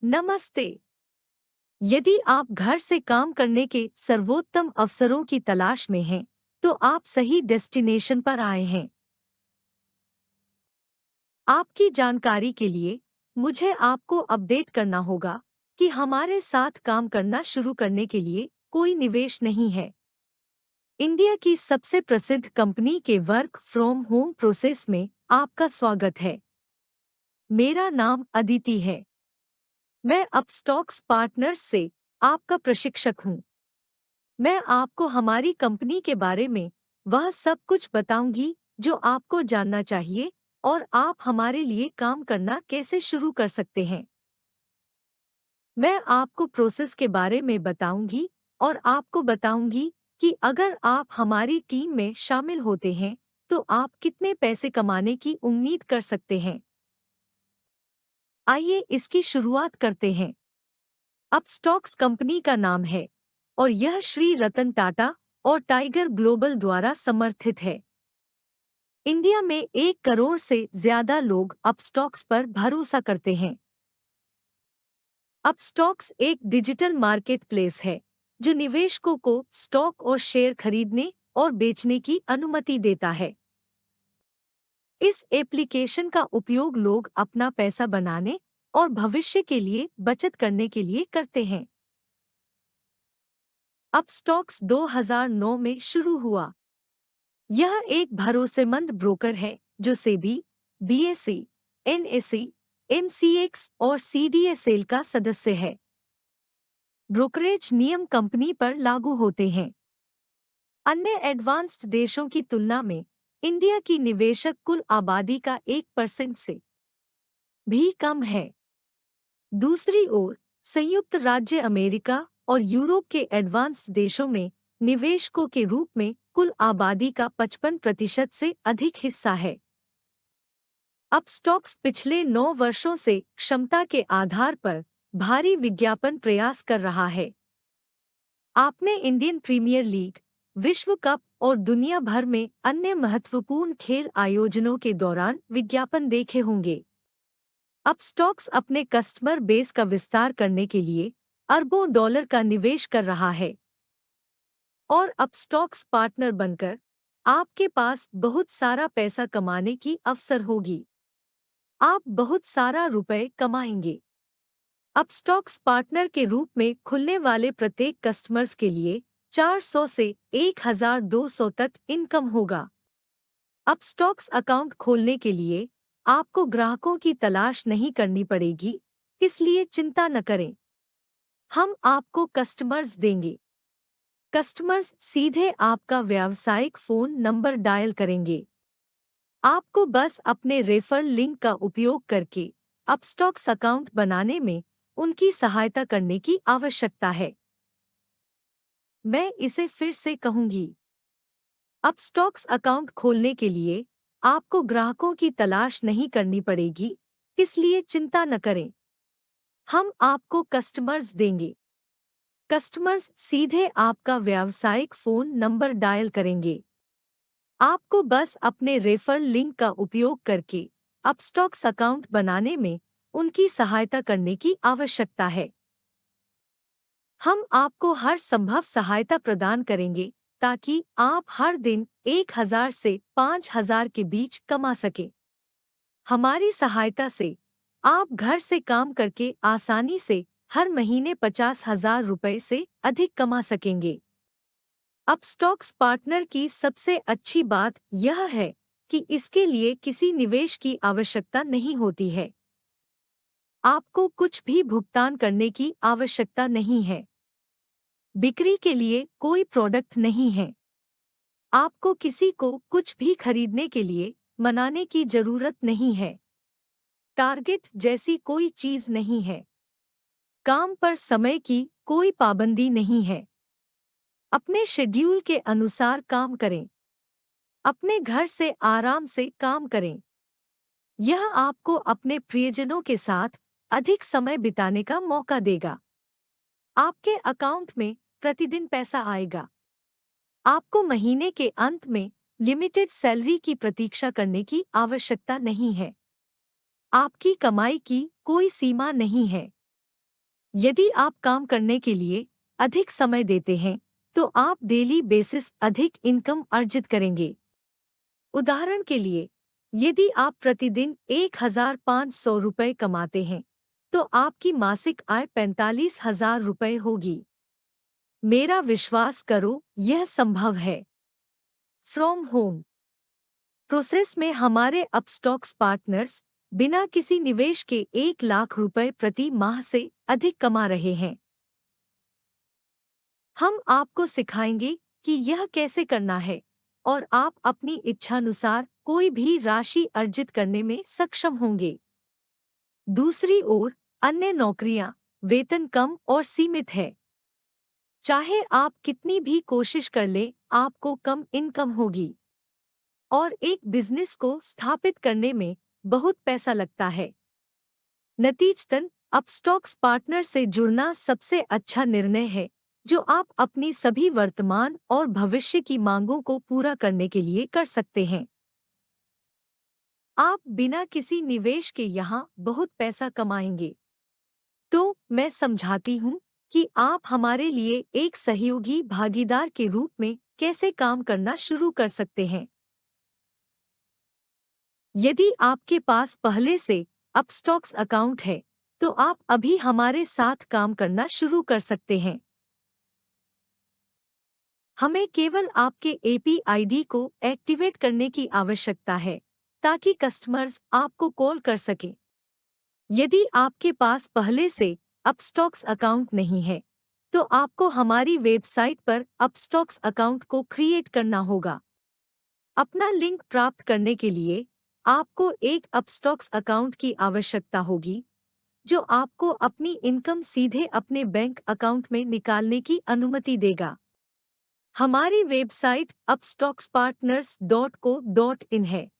नमस्ते। यदि आप घर से काम करने के सर्वोत्तम अवसरों की तलाश में हैं, तो आप सही डेस्टिनेशन पर आए हैं। आपकी जानकारी के लिए मुझे आपको अपडेट करना होगा कि हमारे साथ काम करना शुरू करने के लिए कोई निवेश नहीं है। इंडिया की सबसे प्रसिद्ध कंपनी के वर्क फ्रॉम होम प्रोसेस में आपका स्वागत है। मेरा नाम अदिति है। मैं अपस्टॉक्स पार्टनर्स से आपका प्रशिक्षक हूँ। मैं आपको हमारी कंपनी के बारे में वह सब कुछ बताऊंगी जो आपको जानना चाहिए और आप हमारे लिए काम करना कैसे शुरू कर सकते हैं। मैं आपको प्रोसेस के बारे में बताऊंगी और आपको बताऊंगी कि अगर आप हमारी टीम में शामिल होते हैं तो आप कितने पैसे कमाने की उम्मीद कर सकते हैं। आइए इसकी शुरुआत करते हैं। अपस्टॉक्स कंपनी का नाम है और यह श्री रतन टाटा और टाइगर ग्लोबल द्वारा समर्थित है। इंडिया में 1 करोड़ से ज्यादा लोग अपस्टॉक्स पर भरोसा करते हैं। अपस्टॉक्स एक डिजिटल मार्केट प्लेस है जो निवेशकों को स्टॉक और शेयर खरीदने और बेचने की अनुमति देता है। इस एप्लीकेशन का उपयोग लोग अपना पैसा बनाने और भविष्य के लिए बचत करने के लिए करते हैं। अपस्टॉक्स 2009 में शुरू हुआ। यह एक भरोसेमंद ब्रोकर है जो सेबी, बीएसई, एनएसई, एमसीएक्स और सीडीएसएल का सदस्य है। ब्रोकरेज नियम कंपनी पर लागू होते हैं। अन्य एडवांस्ड देशों की तुलना में इंडिया की निवेशक कुल आबादी का 1% से भी कम है। दूसरी ओर संयुक्त राज्य अमेरिका और यूरोप के एडवांस्ड देशों में निवेशकों के रूप में कुल आबादी का 55% से अधिक हिस्सा है। अपस्टॉक्स पिछले 9 वर्षों से क्षमता के आधार पर भारी विज्ञापन प्रयास कर रहा है। आपने इंडियन प्रीमियर लीग, विश्व कप और दुनिया भर में अन्य महत्वपूर्ण खेल आयोजनों के दौरान विज्ञापन देखे होंगे। अपस्टॉक्स अपने कस्टमर बेस का विस्तार करने के लिए अरबों डॉलर का निवेश कर रहा है और अपस्टॉक्स पार्टनर बनकर आपके पास बहुत सारा पैसा कमाने की अवसर होगी। आप बहुत सारा रुपए कमाएंगे। अपस्टॉक्स पार्टनर के रूप में खुलने वाले प्रत्येक कस्टमर्स के लिए 400 से 1200 तक इनकम होगा। अपस्टॉक्स अकाउंट खोलने के लिए आपको ग्राहकों की तलाश नहीं करनी पड़ेगी, इसलिए चिंता न करें। हम आपको कस्टमर्स देंगे। कस्टमर्स सीधे आपका व्यावसायिक फ़ोन नंबर डायल करेंगे। आपको बस अपने रेफरल लिंक का उपयोग करके अपस्टॉक्स अकाउंट बनाने में उनकी सहायता करने की आवश्यकता है। मैं इसे फिर से कहूंगी। अपस्टॉक्स अकाउंट खोलने के लिए आपको ग्राहकों की तलाश नहीं करनी पड़ेगी, इसलिए चिंता न करें। हम आपको कस्टमर्स देंगे। कस्टमर्स सीधे आपका व्यावसायिक फ़ोन नंबर डायल करेंगे। आपको बस अपने रेफरल लिंक का उपयोग करके अपस्टॉक्स अकाउंट बनाने में उनकी सहायता करने की आवश्यकता है। हम आपको हर संभव सहायता प्रदान करेंगे ताकि आप हर दिन 1000 से 5000 के बीच कमा सकें। हमारी सहायता से आप घर से काम करके आसानी से हर महीने 50,000 रुपये से अधिक कमा सकेंगे। अपस्टॉक्स पार्टनर की सबसे अच्छी बात यह है कि इसके लिए किसी निवेश की आवश्यकता नहीं होती है। आपको कुछ भी भुगतान करने की आवश्यकता नहीं है। बिक्री के लिए कोई प्रोडक्ट नहीं है। आपको किसी को कुछ भी खरीदने के लिए मनाने की जरूरत नहीं है। टारगेट जैसी कोई चीज नहीं है। काम पर समय की कोई पाबंदी नहीं है। अपने शेड्यूल के अनुसार काम करें। अपने घर से आराम से काम करें। यह आपको अपने प्रियजनों के साथ अधिक समय बिताने का मौका देगा। आपके अकाउंट में प्रतिदिन पैसा आएगा। आपको महीने के अंत में लिमिटेड सैलरी की प्रतीक्षा करने की आवश्यकता नहीं है। आपकी कमाई की कोई सीमा नहीं है। यदि आप काम करने के लिए अधिक समय देते हैं, तो आप डेली बेसिस अधिक इनकम अर्जित करेंगे। उदाहरण के लिए, यदि आप प्रतिदिन 1,500 रुपये कमाते हैं, तो आपकी मासिक आय 45,000 रुपये होगी। मेरा विश्वास करो, यह संभव है। फ्रॉम होम प्रोसेस में हमारे अपस्टॉक्स पार्टनर्स बिना किसी निवेश के 1 लाख रुपए प्रति माह से अधिक कमा रहे हैं। हम आपको सिखाएंगे कि यह कैसे करना है और आप अपनी इच्छानुसार कोई भी राशि अर्जित करने में सक्षम होंगे। दूसरी ओर, अन्य नौकरियां वेतन कम और सीमित है। चाहे आप कितनी भी कोशिश कर लें, आपको कम इनकम होगी। और एक बिजनेस को स्थापित करने में बहुत पैसा लगता है। नतीजतन अपस्टॉक्स पार्टनर से जुड़ना सबसे अच्छा निर्णय है जो आप अपनी सभी वर्तमान और भविष्य की मांगों को पूरा करने के लिए कर सकते हैं। आप बिना किसी निवेश के यहाँ बहुत पैसा कमाएंगे। तो मैं समझाती हूँ कि आप हमारे लिए एक सहयोगी भागीदार के रूप में कैसे काम करना शुरू कर सकते हैं। यदि आपके पास पहले से अपस्टॉक्स अकाउंट है, तो आप अभी हमारे साथ काम करना शुरू कर सकते हैं। हमें केवल आपके एपीआईडी को एक्टिवेट करने की आवश्यकता है ताकि कस्टमर्स आपको कॉल कर सकें। यदि आपके पास पहले से अपस्टॉक्स अकाउंट नहीं है, तो आपको हमारी वेबसाइट पर अपस्टॉक्स अकाउंट को क्रिएट करना होगा। अपना लिंक प्राप्त करने के लिए आपको एक अपस्टॉक्स अकाउंट की आवश्यकता होगी, जो आपको अपनी इनकम सीधे अपने बैंक अकाउंट में निकालने की अनुमति देगा। हमारी वेबसाइट upstockspartners.co.in है।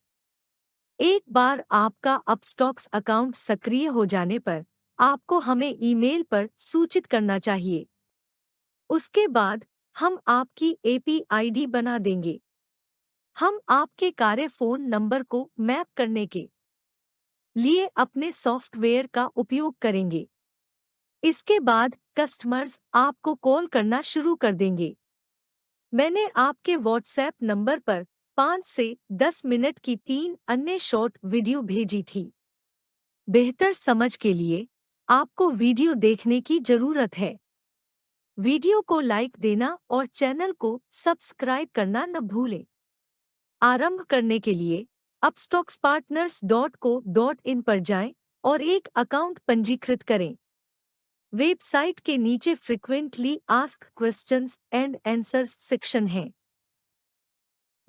एक बार आपका अपस्टॉक्स अकाउंट सक्रिय हो जाने पर आपको हमें ईमेल पर सूचित करना चाहिए। उसके बाद हम आपकी एपीआईडी बना देंगे। हम आपके कार्य फोन नंबर को मैप करने के लिए अपने सॉफ्टवेयर का उपयोग करेंगे। इसके बाद कस्टमर्स आपको कॉल करना शुरू कर देंगे। मैंने आपके व्हाट्सएप नंबर पर 5 से 10 मिनट की 3 अन्य शॉर्ट वीडियो भेजी थी। बेहतर समझ के लिए आपको वीडियो देखने की जरूरत है। वीडियो को लाइक देना और चैनल को सब्सक्राइब करना न भूलें। आरंभ करने के लिए upstockspartners.co.in पर जाएं और एक अकाउंट पंजीकृत करें। वेबसाइट के नीचे frequently asked questions and answers section है।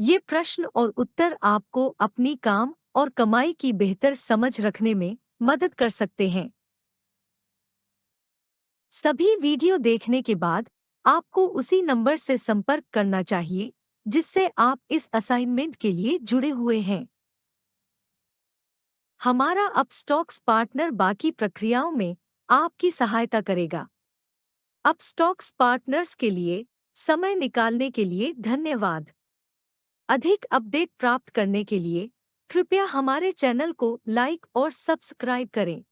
ये प्रश्न और उत्तर आपको अपनी काम और कमाई की बेहतर समझ रखने में मदद कर सकते हैं। सभी वीडियो देखने के बाद आपको उसी नंबर से संपर्क करना चाहिए जिससे आप इस असाइनमेंट के लिए जुड़े हुए हैं। हमारा अपस्टॉक्स पार्टनर बाकी प्रक्रियाओं में आपकी सहायता करेगा। अपस्टॉक्स पार्टनर्स के लिए समय निकालने के लिए धन्यवाद। अधिक अपडेट प्राप्त करने के लिए कृपया हमारे चैनल को लाइक और सब्सक्राइब करें।